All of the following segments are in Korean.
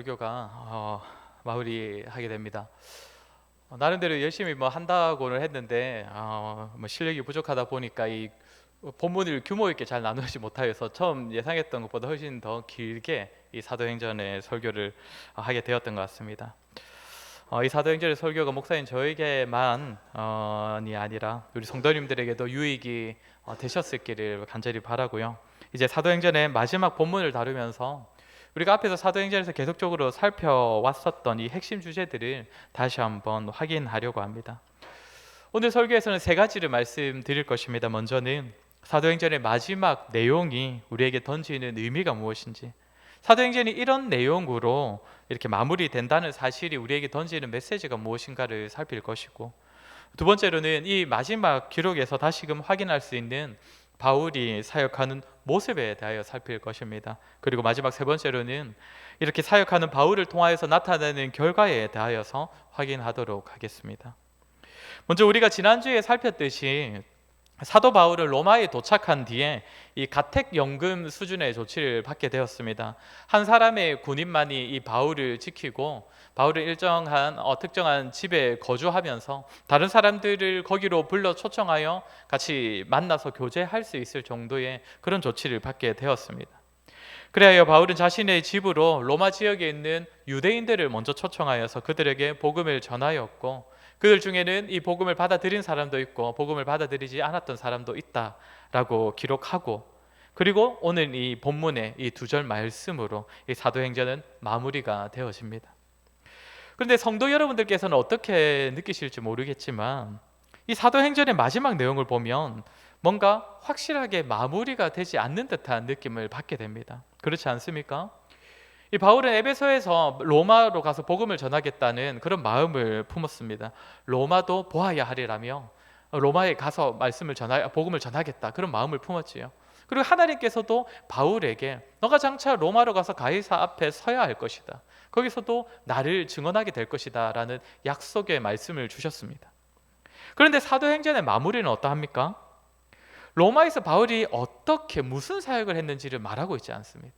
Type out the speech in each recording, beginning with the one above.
설교가 마무리하게 됩니다. 나름대로 열심히 뭐 한다고는 했는데 뭐 실력이 부족하다 보니까 이 본문을 규모 있게 잘 나누지 못하여서 처음 예상했던 것보다 훨씬 더 길게 이 사도행전의 설교를 하게 되었던 것 같습니다. 이 사도행전의 설교가 목사인 저에게만 이 아니라 우리 성도님들에게도 유익이 되셨을기를 간절히 바라고요. 이제 사도행전의 마지막 본문을 다루면서 우리가 앞에서 사도행전에서 계속적으로 살펴왔었던 이 핵심 주제들을 다시 한번 확인하려고 합니다. 오늘 설교에서는 세 가지를 말씀드릴 것입니다. 먼저는 사도행전의 마지막 내용이 우리에게 던지는 의미가 무엇인지, 사도행전이 이런 내용으로 이렇게 마무리된다는 사실이 우리에게 던지는 메시지가 무엇인가를 살필 것이고, 두 번째로는 이 마지막 기록에서 다시금 확인할 수 있는 바울이 사역하는 모습에 대하여 살필 것입니다. 그리고 마지막 세 번째로는 이렇게 사역하는 바울을 통하여서 나타나는 결과에 대하여서 확인하도록 하겠습니다. 먼저 우리가 지난주에 살폈듯이 사도 바울은 로마에 도착한 뒤에 이 가택연금 수준의 조치를 받게 되었습니다. 한 사람의 군인만이 이 바울을 지키고 바울은 일정한 특정한 집에 거주하면서 다른 사람들을 거기로 불러 초청하여 같이 만나서 교제할 수 있을 정도의 그런 조치를 받게 되었습니다. 그래야 바울은 자신의 집으로 로마 지역에 있는 유대인들을 먼저 초청하여서 그들에게 복음을 전하였고, 그들 중에는 이 복음을 받아들인 사람도 있고 복음을 받아들이지 않았던 사람도 있다라고 기록하고, 그리고 오늘 이 본문의 이 두 절 말씀으로 이 사도행전은 마무리가 되어집니다. 그런데 성도 여러분들께서는 어떻게 느끼실지 모르겠지만 이 사도행전의 마지막 내용을 보면 뭔가 확실하게 마무리가 되지 않는 듯한 느낌을 받게 됩니다. 그렇지 않습니까? 이 바울은 에베소에서 로마로 가서 복음을 전하겠다는 그런 마음을 품었습니다. 로마도 보아야 하리라며 로마에 가서 복음을 전하겠다 그런 마음을 품었지요. 그리고 하나님께서도 바울에게 너가 장차 로마로 가서 가이사 앞에 서야 할 것이다, 거기서도 나를 증언하게 될 것이다 라는 약속의 말씀을 주셨습니다. 그런데 사도행전의 마무리는 어떠합니까? 로마에서 바울이 어떻게 무슨 사역을 했는지를 말하고 있지 않습니다.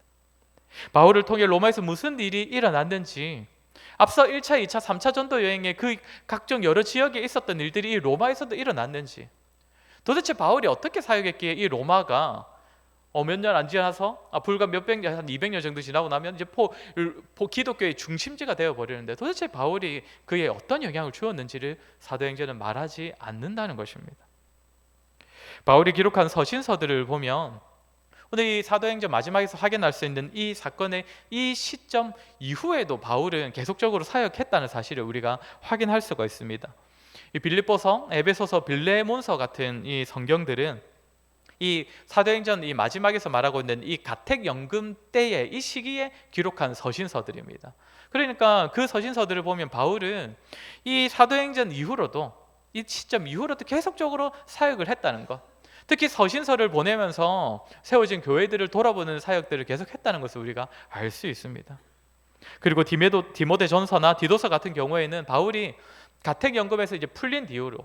바울을 통해 로마에서 무슨 일이 일어났는지, 앞서 1차, 2차, 3차 전도 여행의 그 각종 여러 지역에 있었던 일들이 이 로마에서도 일어났는지, 도대체 바울이 어떻게 사역했기에 이 로마가 몇 년 안 지나서 불과 몇백 년, 한 200년 정도 지나고 나면 이제 기독교의 중심지가 되어버리는데 도대체 바울이 그에 어떤 영향을 주었는지를 사도행전은 말하지 않는다는 것입니다. 바울이 기록한 서신서들을 보면 오늘 이 사도행전 마지막에서 확인할 수 있는 이 사건의 이 시점 이후에도 바울은 계속적으로 사역했다는 사실을 우리가 확인할 수가 있습니다. 이 빌립보서, 에베소서, 빌레몬서 같은 이 성경들은 이 사도행전 이 마지막에서 말하고 있는 이 가택연금 때의 이 시기에 기록한 서신서들입니다. 그러니까 그 서신서들을 보면 바울은 이 사도행전 이후로도, 이 시점 이후로도 계속적으로 사역을 했다는 것, 특히 서신서를 보내면서 세워진 교회들을 돌아보는 사역들을 계속했다는 것을 우리가 알 수 있습니다. 그리고 디모데 전서나 디도서 같은 경우에는 바울이 가택연금에서 이제 풀린 뒤로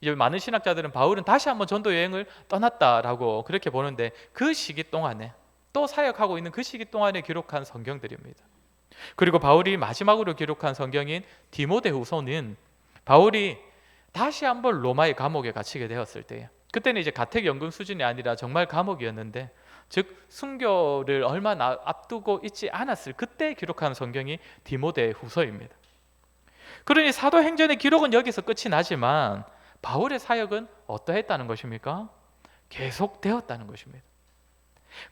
이제 많은 신학자들은 바울은 다시 한번 전도 여행을 떠났다라고 그렇게 보는데, 그 시기 동안에 또 사역하고 있는 그 시기 동안에 기록한 성경들입니다. 그리고 바울이 마지막으로 기록한 성경인 디모데후서는 바울이 다시 한번 로마의 감옥에 갇히게 되었을 때에, 그때는 이제 가택연금 수준이 아니라 정말 감옥이었는데, 즉 순교를 얼마 앞두고 있지 않았을 그때 기록한 성경이 디모데후서입니다. 그러니 사도행전의 기록은 여기서 끝이 나지만 바울의 사역은 어떠했다는 것입니까? 계속되었다는 것입니다.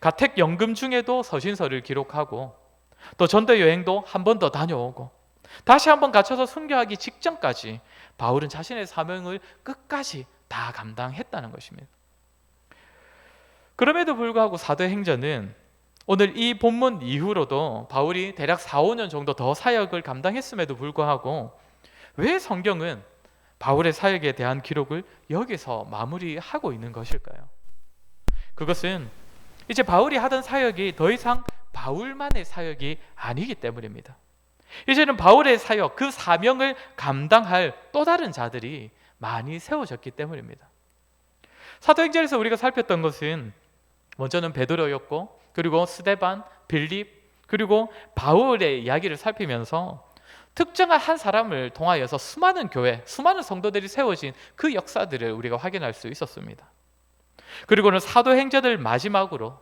가택연금 중에도 서신서를 기록하고 또 전도 여행도 한 번 더 다녀오고 다시 한번 갇혀서 순교하기 직전까지 바울은 자신의 사명을 끝까지 다 감당했다는 것입니다. 그럼에도 불구하고 사도행전은 오늘 이 본문 이후로도 바울이 대략 4, 5년 정도 더 사역을 감당했음에도 불구하고 왜 성경은 바울의 사역에 대한 기록을 여기서 마무리하고 있는 것일까요? 그것은 이제 바울이 하던 사역이 더 이상 바울만의 사역이 아니기 때문입니다. 이제는 바울의 사역, 그 사명을 감당할 또 다른 자들이 많이 세워졌기 때문입니다. 사도행전에서 우리가 살폈던 것은 먼저는 베드로였고, 그리고 스데반, 빌립, 그리고 바울의 이야기를 살피면서 특정한 한 사람을 통하여서 수많은 교회, 수많은 성도들이 세워진 그 역사들을 우리가 확인할 수 있었습니다. 그리고는 사도행전을 마지막으로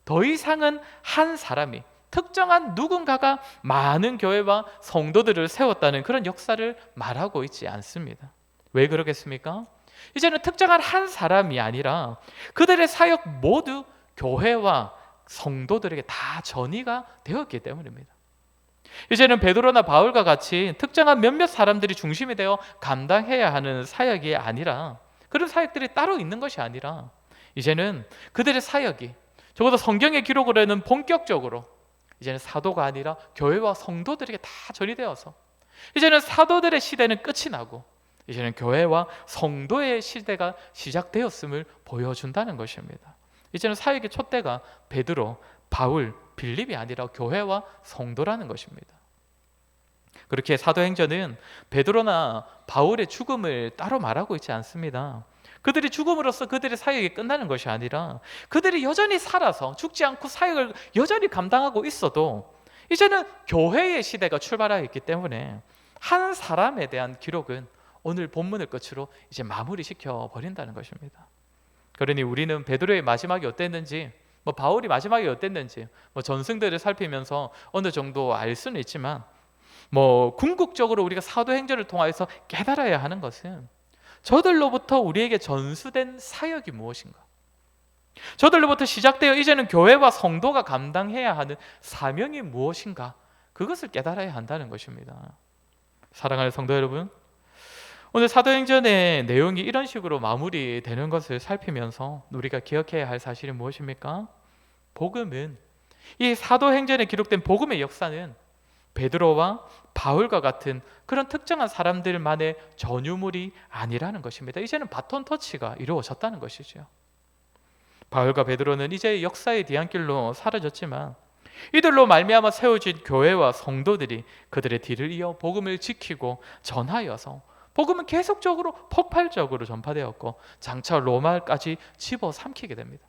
더 이상은 한 사람이, 특정한 누군가가 많은 교회와 성도들을 세웠다는 그런 역사를 말하고 있지 않습니다. 왜 그러겠습니까? 이제는 특정한 한 사람이 아니라 그들의 사역 모두 교회와 성도들에게 다 전이가 되었기 때문입니다. 이제는 베드로나 바울과 같이 특정한 몇몇 사람들이 중심이 되어 감당해야 하는 사역이 아니라, 그런 사역들이 따로 있는 것이 아니라, 이제는 그들의 사역이 적어도 성경의 기록으로는 본격적으로 이제는 사도가 아니라 교회와 성도들에게 다 전이되어서 이제는 사도들의 시대는 끝이 나고 이제는 교회와 성도의 시대가 시작되었음을 보여준다는 것입니다. 이제는 사역의 촛대가 베드로, 바울, 빌립이 아니라 교회와 성도라는 것입니다. 그렇게 사도행전은 베드로나 바울의 죽음을 따로 말하고 있지 않습니다. 그들이 죽음으로써 그들의 사역이 끝나는 것이 아니라 그들이 여전히 살아서 죽지 않고 사역을 여전히 감당하고 있어도 이제는 교회의 시대가 출발하여 있기 때문에 한 사람에 대한 기록은 오늘 본문을 끝으로 이제 마무리시켜 버린다는 것입니다. 그러니 우리는 베드로의 마지막이 어땠는지, 바울이 마지막이 어땠는지, 전승들을 살피면서 어느 정도 알 수는 있지만, 궁극적으로 우리가 사도행전을 통해서 깨달아야 하는 것은 저들로부터 우리에게 전수된 사역이 무엇인가, 저들로부터 시작되어 이제는 교회와 성도가 감당해야 하는 사명이 무엇인가, 그것을 깨달아야 한다는 것입니다. 사랑하는 성도 여러분, 오늘 사도행전의 내용이 이런 식으로 마무리되는 것을 살피면서 우리가 기억해야 할 사실이 무엇입니까? 복음은, 이 사도행전에 기록된 복음의 역사는 베드로와 바울과 같은 그런 특정한 사람들만의 전유물이 아니라는 것입니다. 이제는 바톤 터치가 이루어졌다는 것이죠. 바울과 베드로는 이제 역사의 뒤안길로 사라졌지만 이들로 말미암아 세워진 교회와 성도들이 그들의 뒤를 이어 복음을 지키고 전하여서 복음은 계속적으로 폭발적으로 전파되었고 장차 로마까지 집어삼키게 됩니다.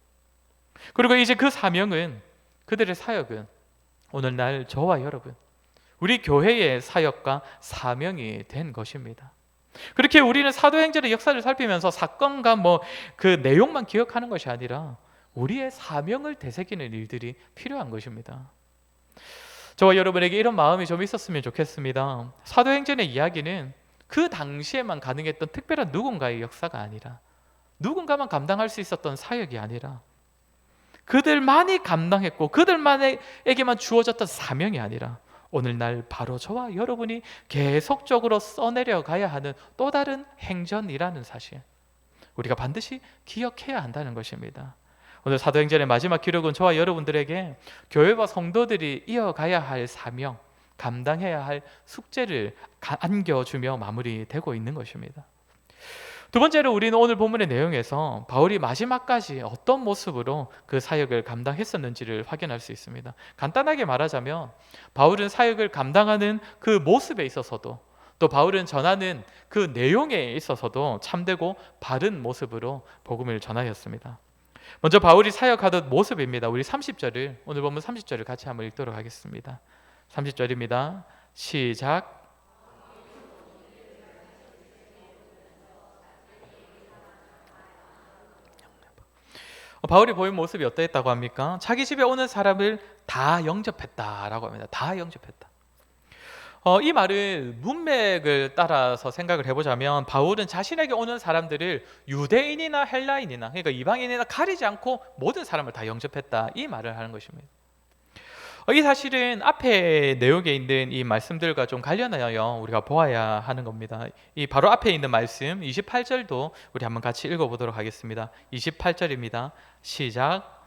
그리고 이제 그 사명은, 그들의 사역은 오늘날 저와 여러분, 우리 교회의 사역과 사명이 된 것입니다. 그렇게 우리는 사도행전의 역사를 살피면서 사건과 그 내용만 기억하는 것이 아니라 우리의 사명을 되새기는 일들이 필요한 것입니다. 저와 여러분에게 이런 마음이 좀 있었으면 좋겠습니다. 사도행전의 이야기는 그 당시에만 가능했던 특별한 누군가의 역사가 아니라, 누군가만 감당할 수 있었던 사역이 아니라, 그들만이 감당했고 그들만에게만 주어졌던 사명이 아니라 오늘날 바로 저와 여러분이 계속적으로 써내려 가야 하는 또 다른 행전이라는 사실, 우리가 반드시 기억해야 한다는 것입니다. 오늘 사도행전의 마지막 기록은 저와 여러분들에게 교회와 성도들이 이어가야 할 사명, 감당해야 할 숙제를 안겨주며 마무리되고 있는 것입니다. 두 번째로 우리는 오늘 본문의 내용에서 바울이 마지막까지 어떤 모습으로 그 사역을 감당했었는지를 확인할 수 있습니다. 간단하게 말하자면 바울은 사역을 감당하는 그 모습에 있어서도, 또 바울은 전하는 그 내용에 있어서도 참되고 바른 모습으로 복음을 전하였습니다. 먼저 바울이 사역하던 모습입니다. 우리 30절을, 오늘 본문 30절을 같이 한번 읽도록 하겠습니다. 30절입니다. 시작. 바울이 보인 모습이 어떠했다고 합니까? 자기 집에 오는 사람을 다 영접했다라고 합니다. 다 영접했다. 이 말을 문맥을 따라서 생각을 해보자면 바울은 자신에게 오는 사람들을 유대인이나 헬라인이나, 그러니까 이방인이나 가리지 않고 모든 사람을 다 영접했다, 이 말을 하는 것입니다. 이 사실은 앞에 내용에 있는 이 말씀들과 좀 관련하여 우리가 보아야 하는 겁니다. 이 바로 앞에 있는 말씀 28절도 우리 한번 같이 읽어보도록 하겠습니다. 28절입니다. 시작.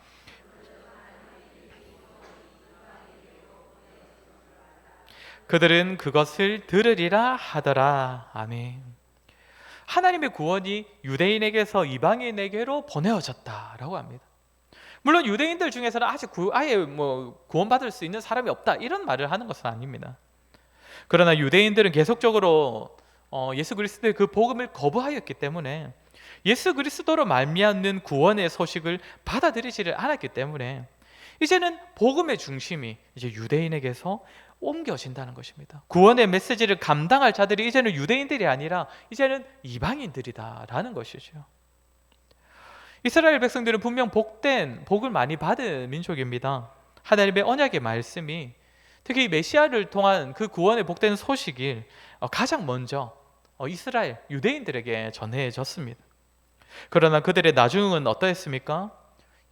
그들은 그것을 들으리라 하더라. 아멘. 하나님의 구원이 유대인에게서 이방인에게로 보내어졌다라고 합니다. 물론 유대인들 중에서는 아직 아예 구원받을 수 있는 사람이 없다, 이런 말을 하는 것은 아닙니다. 그러나 유대인들은 계속적으로 예수 그리스도의 그 복음을 거부하였기 때문에, 예수 그리스도로 말미암는 구원의 소식을 받아들이지를 않았기 때문에 이제는 복음의 중심이 이제 유대인에게서 옮겨진다는 것입니다. 구원의 메시지를 감당할 자들이 이제는 유대인들이 아니라 이제는 이방인들이다라는 것이죠. 이스라엘 백성들은 분명 복을 많이 받은 민족입니다. 하나님의 언약의 말씀이 특히 메시아를 통한 그 구원의 복된 소식이 가장 먼저 이스라엘 유대인들에게 전해졌습니다. 그러나 그들의 나중은 어떠했습니까?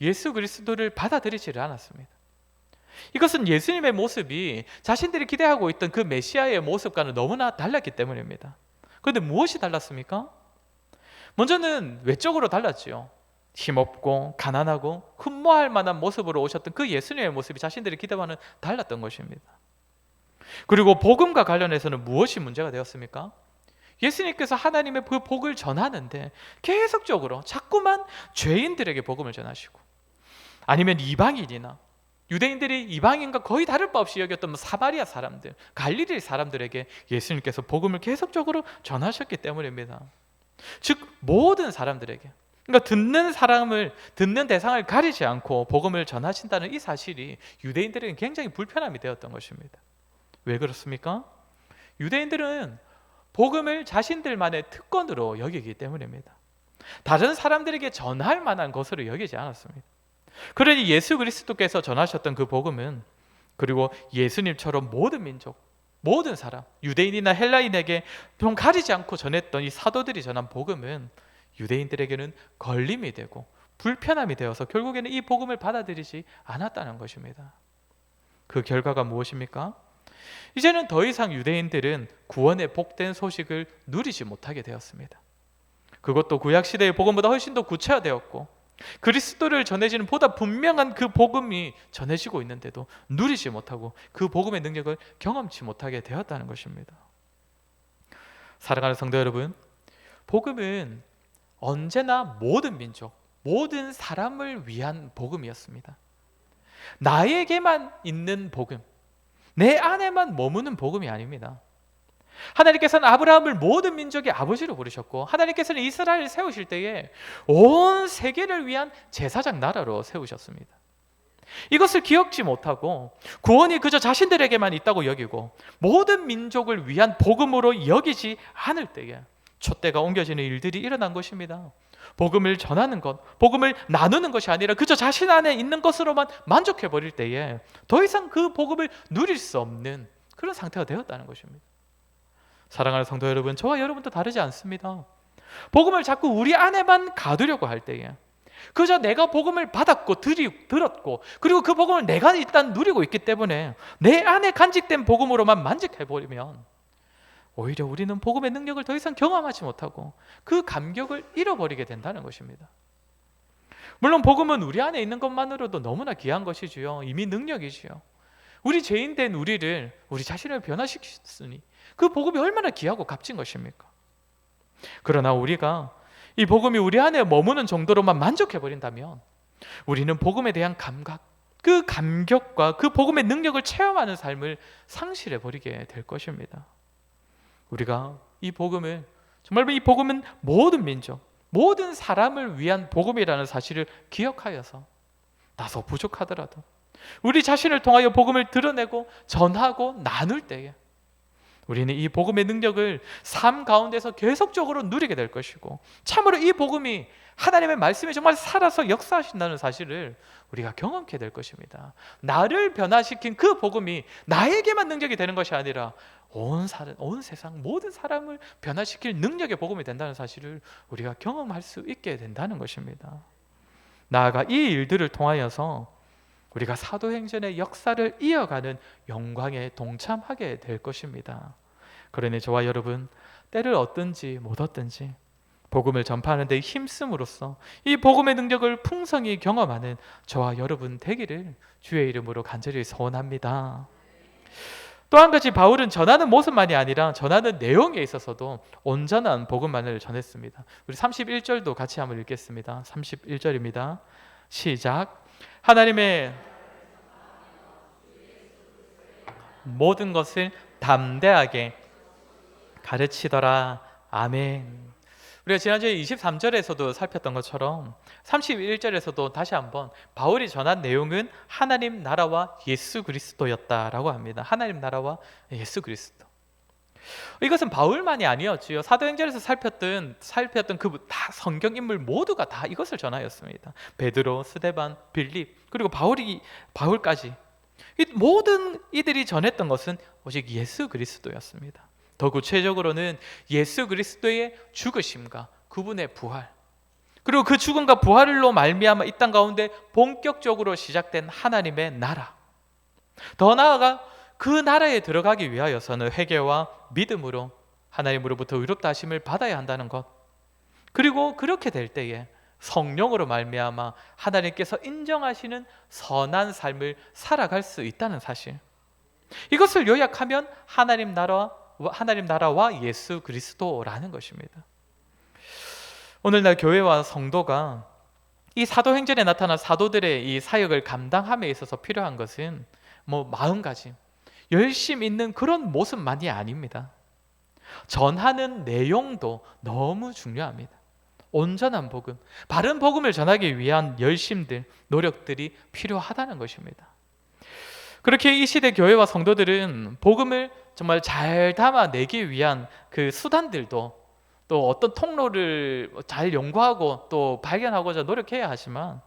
예수 그리스도를 받아들이지를 않았습니다. 이것은 예수님의 모습이 자신들이 기대하고 있던 그 메시아의 모습과는 너무나 달랐기 때문입니다. 그런데 무엇이 달랐습니까? 먼저는 외적으로 달랐지요. 힘없고 가난하고 흠모할 만한 모습으로 오셨던 그 예수님의 모습이 자신들의 기대와는 달랐던 것입니다. 그리고 복음과 관련해서는 무엇이 문제가 되었습니까? 예수님께서 하나님의 그 복을 전하는데 계속적으로 자꾸만 죄인들에게 복음을 전하시고, 아니면 이방인이나 유대인들이 이방인과 거의 다를 바 없이 여겼던 사마리아 사람들, 갈릴리 사람들에게 예수님께서 복음을 계속적으로 전하셨기 때문입니다. 즉 모든 사람들에게, 그러니까 듣는 대상을 가리지 않고 복음을 전하신다는 이 사실이 유대인들에게 굉장히 불편함이 되었던 것입니다. 왜 그렇습니까? 유대인들은 복음을 자신들만의 특권으로 여기기 때문입니다. 다른 사람들에게 전할 만한 것으로 여기지 않았습니다. 그러니 예수 그리스도께서 전하셨던 그 복음은, 그리고 예수님처럼 모든 민족, 모든 사람, 유대인이나 헬라인에게 좀 가리지 않고 전했던 이 사도들이 전한 복음은 유대인들에게는 걸림이 되고 불편함이 되어서 결국에는 이 복음을 받아들이지 않았다는 것입니다. 그 결과가 무엇입니까? 이제는 더 이상 유대인들은 구원의 복된 소식을 누리지 못하게 되었습니다. 그것도 구약시대의 복음보다 훨씬 더 구체화되었고, 그리스도를 전해지는 보다 분명한 그 복음이 전해지고 있는데도 누리지 못하고 그 복음의 능력을 경험치 못하게 되었다는 것입니다. 사랑하는 성도 여러분, 복음은 언제나 모든 민족, 모든 사람을 위한 복음이었습니다. 나에게만 있는 복음, 내 안에만 머무는 복음이 아닙니다. 하나님께서는 아브라함을 모든 민족의 아버지로 부르셨고, 하나님께서는 이스라엘을 세우실 때에 온 세계를 위한 제사장 나라로 세우셨습니다. 이것을 기억지 못하고 구원이 그저 자신들에게만 있다고 여기고 모든 민족을 위한 복음으로 여기지 않을 때에 촛대가 옮겨지는 일들이 일어난 것입니다. 복음을 전하는 것, 복음을 나누는 것이 아니라 그저 자신 안에 있는 것으로만 만족해버릴 때에 더 이상 그 복음을 누릴 수 없는 그런 상태가 되었다는 것입니다. 사랑하는 성도 여러분, 저와 여러분도 다르지 않습니다. 복음을 자꾸 우리 안에만 가두려고 할 때에, 그저 내가 복음을 받았고 들었고, 그리고 그 복음을 내가 일단 누리고 있기 때문에 내 안에 간직된 복음으로만 만족해버리면 오히려 우리는 복음의 능력을 더 이상 경험하지 못하고 그 감격을 잃어버리게 된다는 것입니다. 물론 복음은 우리 안에 있는 것만으로도 너무나 귀한 것이지요. 이미 능력이지요. 우리 죄인 된 우리 자신을 변화시켰으니 그 복음이 얼마나 귀하고 값진 것입니까? 그러나 우리가 이 복음이 우리 안에 머무는 정도로만 만족해버린다면 우리는 복음에 대한 감각, 그 감격과 그 복음의 능력을 체험하는 삶을 상실해버리게 될 것입니다. 우리가 이 복음은 모든 민족, 모든 사람을 위한 복음이라는 사실을 기억하여서 다소 부족하더라도 우리 자신을 통하여 복음을 드러내고 전하고 나눌 때에 우리는 이 복음의 능력을 삶 가운데서 계속적으로 누리게 될 것이고, 참으로 이 복음이 하나님의 말씀이 정말 살아서 역사하신다는 사실을 우리가 경험케 될 것입니다. 나를 변화시킨 그 복음이 나에게만 능력이 되는 것이 아니라 온 세상 모든 사람을 변화시킬 능력의 복음이 된다는 사실을 우리가 경험할 수 있게 된다는 것입니다. 나아가 이 일들을 통하여서 우리가 사도행전의 역사를 이어가는 영광에 동참하게 될 것입니다. 그러니 저와 여러분, 때를 얻든지 못 얻든지 복음을 전파하는 데 힘씀으로써 이 복음의 능력을 풍성히 경험하는 저와 여러분 되기를 주의 이름으로 간절히 소원합니다. 또 한 가지, 바울은 전하는 모습만이 아니라 전하는 내용에 있어서도 온전한 복음만을 전했습니다. 우리 31절도 같이 한번 읽겠습니다. 31절입니다. 시작. 하나님의 모든 것을 담대하게 가르치더라. 아멘. 우리가 지난주에 23절에서도 살폈던 것처럼 31절에서도 다시 한번 바울이 전한 내용은 하나님 나라와 예수 그리스도였다라고 합니다. 하나님 나라와 예수 그리스도. 이것은 바울만이 아니었지요. 사도행전에서 살폈던 그 다 성경 인물 모두가 다 이것을 전하였습니다. 베드로, 스데반, 빌립, 그리고 바울까지 이 모든 이들이 전했던 것은 오직 예수 그리스도였습니다. 더 구체적으로는 예수 그리스도의 죽으심과 그분의 부활, 그리고 그 죽음과 부활로 말미암아 이 땅 가운데 본격적으로 시작된 하나님의 나라, 더 나아가 그 나라에 들어가기 위하여서는 회개와 믿음으로 하나님으로부터 의롭다 하심을 받아야 한다는 것, 그리고 그렇게 될 때에 성령으로 말미암아 하나님께서 인정하시는 선한 삶을 살아갈 수 있다는 사실, 이것을 요약하면 하나님 나라와 예수 그리스도라는 것입니다. 오늘날 교회와 성도가 이 사도행전에 나타난 사도들의 이 사역을 감당함에 있어서 필요한 것은 마음가짐, 열심 있는 그런 모습만이 아닙니다. 전하는 내용도 너무 중요합니다. 온전한 복음, 바른 복음을 전하기 위한 열심들, 노력들이 필요하다는 것입니다. 그렇게 이 시대 교회와 성도들은 복음을 정말 잘 담아내기 위한 그 수단들도, 또 어떤 통로를 잘 연구하고 또 발견하고자 노력해야 하지만,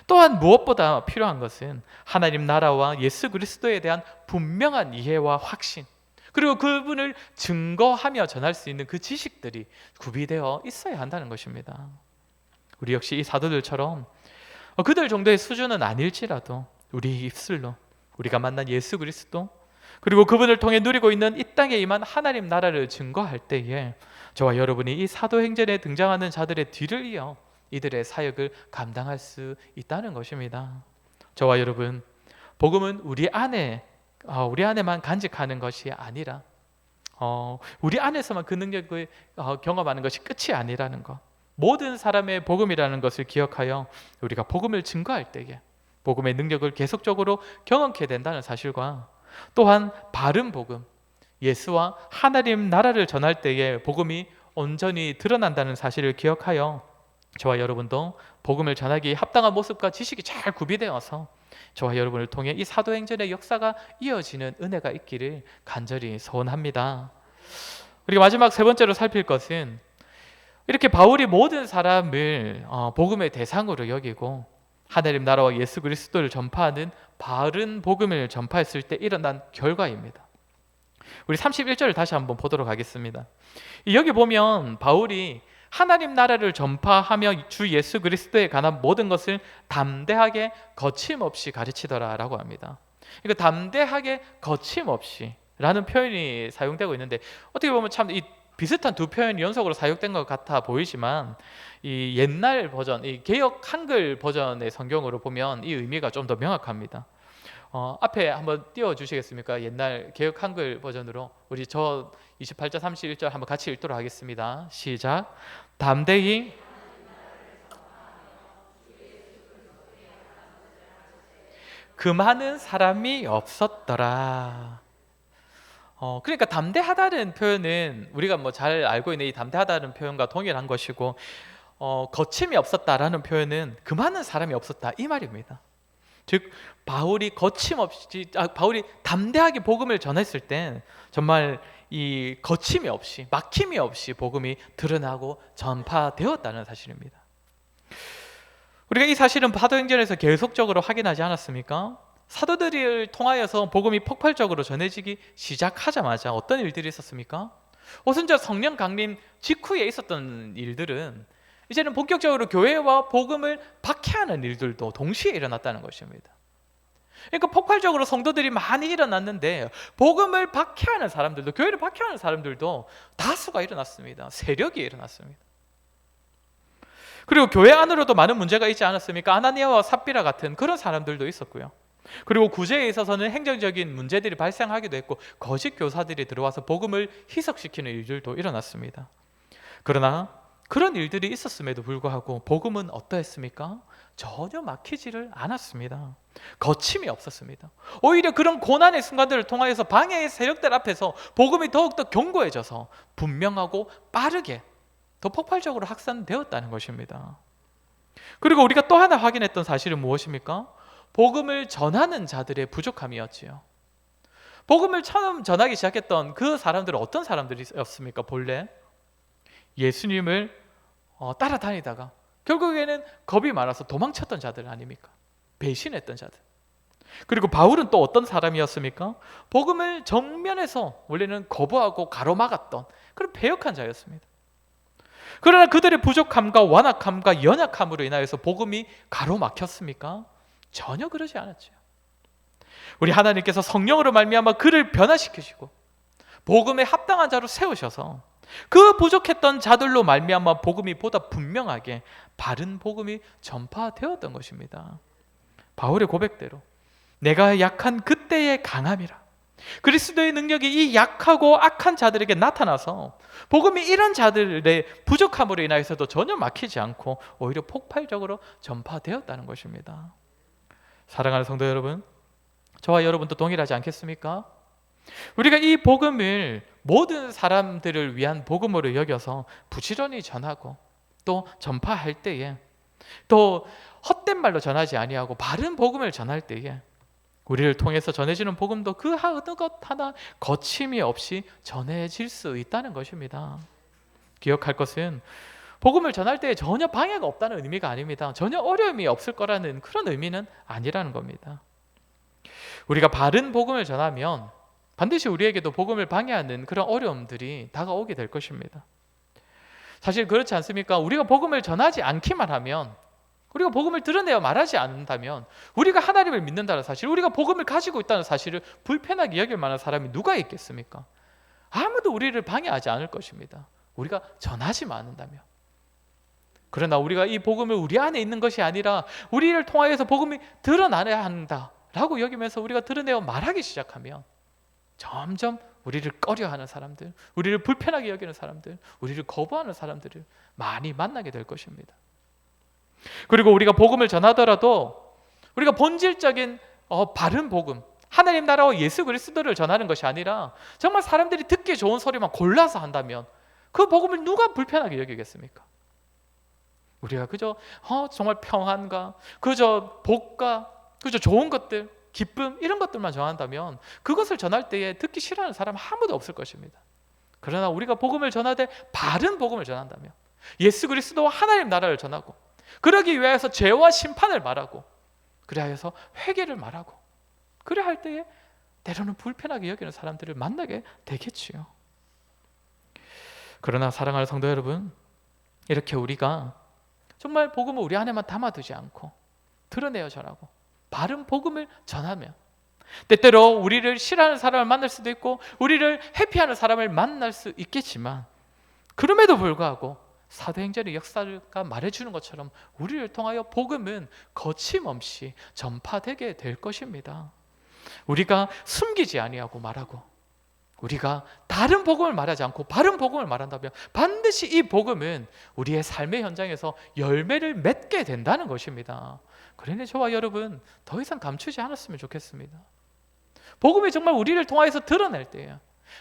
또한 무엇보다 필요한 것은 하나님 나라와 예수 그리스도에 대한 분명한 이해와 확신, 그리고 그분을 증거하며 전할 수 있는 그 지식들이 구비되어 있어야 한다는 것입니다. 우리 역시 이 사도들처럼 그들 정도의 수준은 아닐지라도 우리 입술로 우리가 만난 예수 그리스도, 그리고 그분을 통해 누리고 있는 이 땅에 임한 하나님 나라를 증거할 때에 저와 여러분이 이 사도행전에 등장하는 자들의 뒤를 이어 이들의 사역을 감당할 수 있다는 것입니다. 저와 여러분, 복음은 우리 안에만 간직하는 것이 아니라 우리 안에서만 그 능력을 경험하는 것이 끝이 아니라는 것, 모든 사람의 복음이라는 것을 기억하여 우리가 복음을 증거할 때에 복음의 능력을 계속적으로 경험케 된다는 사실과, 또한 바른 복음, 예수와 하나님 나라를 전할 때에 복음이 온전히 드러난다는 사실을 기억하여 저와 여러분도 복음을 전하기에 합당한 모습과 지식이 잘 구비되어서 저와 여러분을 통해 이 사도행전의 역사가 이어지는 은혜가 있기를 간절히 소원합니다. 우리가 마지막 세 번째로 살필 것은, 이렇게 바울이 모든 사람을 복음의 대상으로 여기고 하나님 나라와 예수 그리스도를 전파하는 바른 복음을 전파했을 때 일어난 결과입니다. 우리 31절을 다시 한번 보도록 하겠습니다. 여기 보면 바울이 하나님 나라를 전파하며 주 예수 그리스도에 관한 모든 것을 담대하게 거침없이 가르치더라라고 합니다. 이거 담대하게 거침없이 라는 표현이 사용되고 있는데, 어떻게 보면 참 이 비슷한 두 표현이 연속으로 사용된 것 같아 보이지만, 이 옛날 버전, 이 개역 한글 버전의 성경으로 보면 이 의미가 좀 더 명확합니다. 앞에 한번 띄워주시겠습니까? 옛날 개역 한글 버전으로 우리 저 28절 31절 한번 같이 읽도록 하겠습니다. 시작. 담대히 그 많은 사람이 없었더라. 그러니까 담대하다는 표현은 우리가 잘 알고 있는 이 담대하다는 표현과 동일한 것이고, 거침이 없었다라는 표현은 그 많은 사람이 없었다 이 말입니다. 즉 바울이 바울이 담대하게 복음을 전했을 때 정말 이 거침이 없이, 막힘이 없이 복음이 드러나고 전파되었다는 사실입니다. 우리가 이 사실은 사도행전에서 계속적으로 확인하지 않았습니까? 사도들을 통하여서 복음이 폭발적으로 전해지기 시작하자마자 어떤 일들이 있었습니까? 오순절 성령 강림 직후에 있었던 일들은 이제는 본격적으로 교회와 복음을 박해하는 일들도 동시에 일어났다는 것입니다. 그러니까 폭발적으로 성도들이 많이 일어났는데 복음을 박해하는 사람들도, 교회를 박해하는 사람들도 다수가 일어났습니다. 세력이 일어났습니다. 그리고 교회 안으로도 많은 문제가 있지 않았습니까? 아나니아와 삽비라 같은 그런 사람들도 있었고요. 그리고 구제에 있어서는 행정적인 문제들이 발생하기도 했고, 거짓 교사들이 들어와서 복음을 희석시키는 일들도 일어났습니다. 그러나 그런 일들이 있었음에도 불구하고 복음은 어떠했습니까? 전혀 막히지를 않았습니다. 거침이 없었습니다. 오히려 그런 고난의 순간들을 통하여서 방해의 세력들 앞에서 복음이 더욱더 견고해져서 분명하고 빠르게 더 폭발적으로 확산되었다는 것입니다. 그리고 우리가 또 하나 확인했던 사실은 무엇입니까? 복음을 전하는 자들의 부족함이었지요. 복음을 처음 전하기 시작했던 그 사람들은 어떤 사람들이었습니까? 본래 예수님을 따라다니다가 결국에는 겁이 많아서 도망쳤던 자들 아닙니까? 배신했던 자들. 그리고 바울은 또 어떤 사람이었습니까? 복음을 정면에서 원래는 거부하고 가로막았던 그런 패역한 자였습니다. 그러나 그들의 부족함과 완악함과 연약함으로 인하여서 복음이 가로막혔습니까? 전혀 그러지 않았죠. 우리 하나님께서 성령으로 말미암아 그를 변화시키시고 복음에 합당한 자로 세우셔서 그 부족했던 자들로 말미암아 복음이 보다 분명하게 바른 복음이 전파되었던 것입니다. 바울의 고백대로 내가 약한 그때의 강함이라 그리스도의 능력이 이 약하고 악한 자들에게 나타나서 복음이 이런 자들의 부족함으로 인하여서도 전혀 막히지 않고 오히려 폭발적으로 전파되었다는 것입니다. 사랑하는 성도 여러분, 저와 여러분도 동일하지 않겠습니까? 우리가 이 복음을 모든 사람들을 위한 복음으로 여겨서 부지런히 전하고 또 전파할 때에 또 헛된 말로 전하지 아니하고 바른 복음을 전할 때에 우리를 통해서 전해지는 복음도 그 어느 것 하나 거침이 없이 전해질 수 있다는 것입니다. 기억할 것은 복음을 전할 때 전혀 방해가 없다는 의미가 아닙니다. 전혀 어려움이 없을 거라는 그런 의미는 아니라는 겁니다. 우리가 바른 복음을 전하면 반드시 우리에게도 복음을 방해하는 그런 어려움들이 다가오게 될 것입니다. 사실 그렇지 않습니까? 우리가 복음을 전하지 않기만 하면, 우리가 복음을 드러내어 말하지 않는다면 우리가 하나님을 믿는다는 사실, 우리가 복음을 가지고 있다는 사실을 불편하게 여길 만한 사람이 누가 있겠습니까? 아무도 우리를 방해하지 않을 것입니다. 우리가 전하지만 않는다면. 그러나 우리가 이 복음을 우리 안에 있는 것이 아니라 우리를 통하여서 복음이 드러나야 한다라고 여기면서 우리가 드러내어 말하기 시작하면 점점 우리를 꺼려하는 사람들, 우리를 불편하게 여기는 사람들, 우리를 거부하는 사람들을 많이 만나게 될 것입니다. 그리고 우리가 복음을 전하더라도 우리가 본질적인 바른 복음, 하나님 나라와 예수 그리스도를 전하는 것이 아니라 정말 사람들이 듣기 좋은 소리만 골라서 한다면 그 복음을 누가 불편하게 여기겠습니까? 우리가 그저 정말 평안과 그저 복과 그저 좋은 것들, 기쁨 이런 것들만 전한다면 그것을 전할 때에 듣기 싫어하는 사람 아무도 없을 것입니다. 그러나 우리가 복음을 전하되 바른 복음을 전한다면 예수 그리스도와 하나님 나라를 전하고 그러기 위해서 죄와 심판을 말하고 그래서 회개를 말하고 그래 할 때에 때로는 불편하게 여기는 사람들을 만나게 되겠지요. 그러나 사랑하는 성도 여러분, 이렇게 우리가 정말 복음을 우리 안에만 담아두지 않고 드러내어 전하고 바른 복음을 전하면 때때로 우리를 싫어하는 사람을 만날 수도 있고 우리를 회피하는 사람을 만날 수 있겠지만 그럼에도 불구하고 사도행전의 역사가 말해주는 것처럼 우리를 통하여 복음은 거침없이 전파되게 될 것입니다. 우리가 숨기지 아니하고 말하고 우리가 다른 복음을 말하지 않고 바른 복음을 말한다면 반드시 이 복음은 우리의 삶의 현장에서 열매를 맺게 된다는 것입니다. 그러니 저와 여러분 더 이상 감추지 않았으면 좋겠습니다. 복음이 정말 우리를 통하여서 드러낼 때에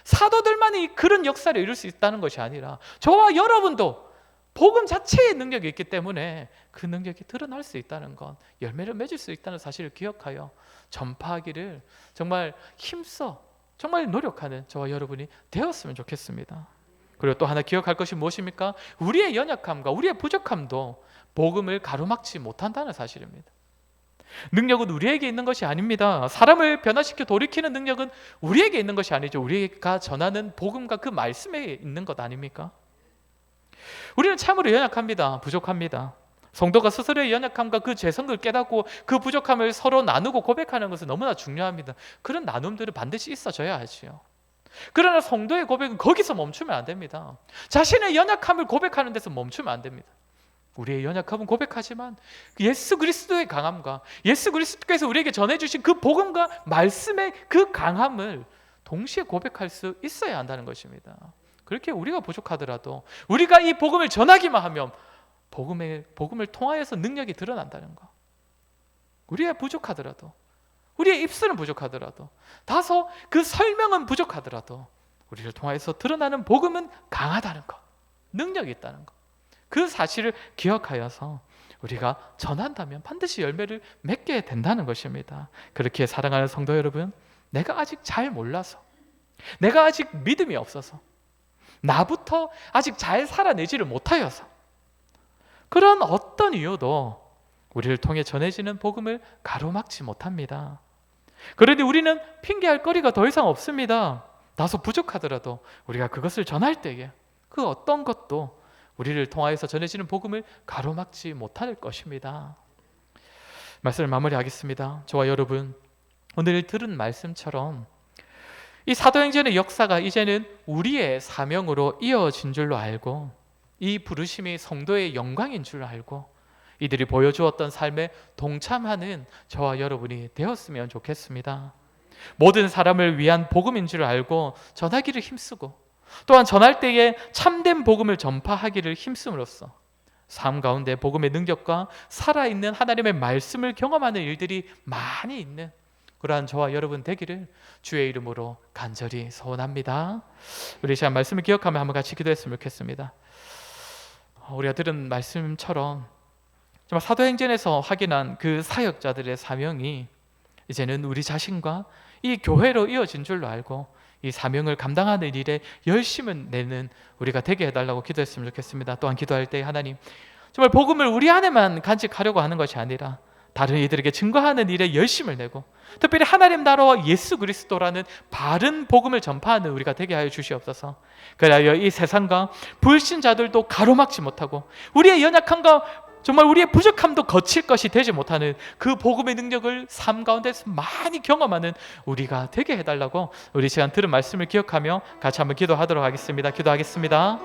사도들만이 그런 역사를 이룰 수 있다는 것이 아니라 저와 여러분도 복음 자체의 능력이 있기 때문에 그 능력이 드러날 수 있다는 것, 열매를 맺을 수 있다는 사실을 기억하여 전파하기를 정말 힘써 정말 노력하는 저와 여러분이 되었으면 좋겠습니다. 그리고 또 하나 기억할 것이 무엇입니까? 우리의 연약함과 우리의 부족함도 복음을 가로막지 못한다는 사실입니다. 능력은 우리에게 있는 것이 아닙니다. 사람을 변화시켜 돌이키는 능력은 우리에게 있는 것이 아니죠. 우리가 전하는 복음과 그 말씀에 있는 것 아닙니까? 우리는 참으로 연약합니다. 부족합니다. 성도가 스스로의 연약함과 그 죄성을 깨닫고 그 부족함을 서로 나누고 고백하는 것은 너무나 중요합니다. 그런 나눔들은 반드시 있어져야 하지요. 그러나 성도의 고백은 거기서 멈추면 안 됩니다. 자신의 연약함을 고백하는 데서 멈추면 안 됩니다. 우리의 연약함은 고백하지만 예수 그리스도의 강함과 예수 그리스도께서 우리에게 전해주신 그 복음과 말씀의 그 강함을 동시에 고백할 수 있어야 한다는 것입니다. 그렇게 우리가 부족하더라도 우리가 이 복음을 전하기만 하면 복음을 통하여서 능력이 드러난다는 것. 우리가 부족하더라도 우리의 입술은 부족하더라도 다소 그 설명은 부족하더라도 우리를 통하여서 드러나는 복음은 강하다는 것. 능력이 있다는 것, 그 사실을 기억하여서 우리가 전한다면 반드시 열매를 맺게 된다는 것입니다. 그렇게 사랑하는 성도 여러분, 내가 아직 잘 몰라서, 내가 아직 믿음이 없어서, 나부터 아직 잘 살아내지를 못하여서, 그런 어떤 이유도 우리를 통해 전해지는 복음을 가로막지 못합니다. 그런데 우리는 핑계할 거리가 더 이상 없습니다. 다소 부족하더라도 우리가 그것을 전할 때에 그 어떤 것도 우리를 통하여서 전해지는 복음을 가로막지 못할 것입니다. 말씀을 마무리하겠습니다. 저와 여러분, 오늘 들은 말씀처럼 이 사도행전의 역사가 이제는 우리의 사명으로 이어진 줄로 알고, 이 부르심이 성도의 영광인 줄 알고, 이들이 보여주었던 삶에 동참하는 저와 여러분이 되었으면 좋겠습니다. 모든 사람을 위한 복음인 줄 알고 전하기를 힘쓰고, 또한 전할 때에 참된 복음을 전파하기를 힘씀으로써 삶 가운데 복음의 능력과 살아있는 하나님의 말씀을 경험하는 일들이 많이 있는 그러한 저와 여러분 되기를 주의 이름으로 간절히 소원합니다. 우리 시간 말씀을 기억하며 한번 같이 기도했으면 좋겠습니다. 우리가 들은 말씀처럼 정말 사도행전에서 확인한 그 사역자들의 사명이 이제는 우리 자신과 이 교회로 이어진 줄로 알고, 이 사명을 감당하는 일에 열심을 내는 우리가 되게 해달라고 기도했으면 좋겠습니다. 또한 기도할 때 하나님, 정말 복음을 우리 안에만 간직하려고 하는 것이 아니라 다른 이들에게 증거하는 일에 열심을 내고, 특별히 하나님 나라와 예수 그리스도라는 바른 복음을 전파하는 우리가 되게 하여 주시옵소서. 그래야 이 세상과 불신자들도 가로막지 못하고, 우리의 연약함과 정말 우리의 부족함도 거칠 것이 되지 못하는 그 복음의 능력을 삶 가운데서 많이 경험하는 우리가 되게 해달라고 우리 시간 들은 말씀을 기억하며 같이 한번 기도하도록 하겠습니다. 기도하겠습니다.